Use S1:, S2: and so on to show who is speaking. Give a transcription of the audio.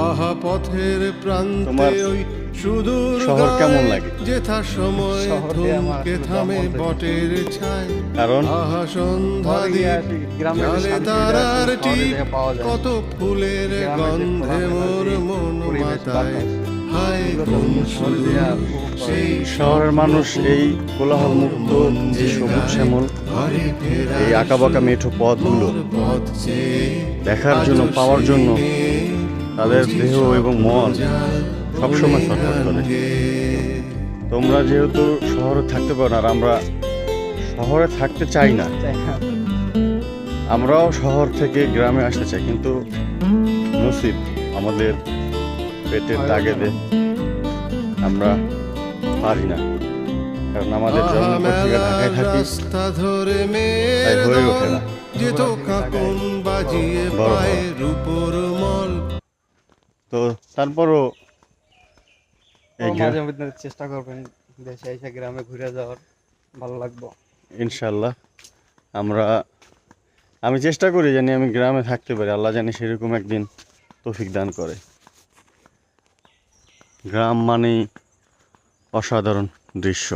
S1: আহা পথের প্রান্তে ওই সুদূর
S2: শহর কেমন লাগে?
S1: যেথা সময় থমকে থামে বটের ছায়,
S2: কারণ
S1: আহা সন্ধ্যা দ্বীপ জালে তারার টিপ, কত ফুলের গন্ধে মোর মন মাতায়। হায় কোন সুদূর সেই
S2: শহরের মানুষ এই কোলাহল মুক্ত যে সবুজ শ্যামল এই আঁকাবাঁকা মেঠো পথগুলো
S1: পথ চেয়ে
S2: দেখার জন্য, পাওয়ার জন্য তাদের দেহ এবং মন সবসময় ছটফট করে। তোমরা যেহেতু শহরে থাকতে পারো না, আর আমরা শহরে থাকতে চাই না, আমরাও শহর থেকে গ্রামে আসতে চাই, কিন্তু নসিব আমাদের পেটের তাগিদে আমরা পারি না, কারণ আমাদের জন্ম থেকে ঢাকায় থাকি,
S1: রাস্তা ধরে
S2: তাই হয়ে ওঠে না।
S1: যেত কাকুন বাজিয়ে
S2: বড়
S1: পায়ে রূপর মল।
S2: তো তারপরও এই
S3: মাঝে মধ্যে চেষ্টা করবেন দেশে এসে গ্রামে ঘুরে যাওয়ার, ভালো লাগবে
S2: ইনশাল্লাহ আমি চেষ্টা করি জানি আমি গ্রামে থাকতে পারি, আল্লাহ জানি সেরকম একদিন তৌফিক দান করে। গ্রাম মানেই অসাধারণ দৃশ্য।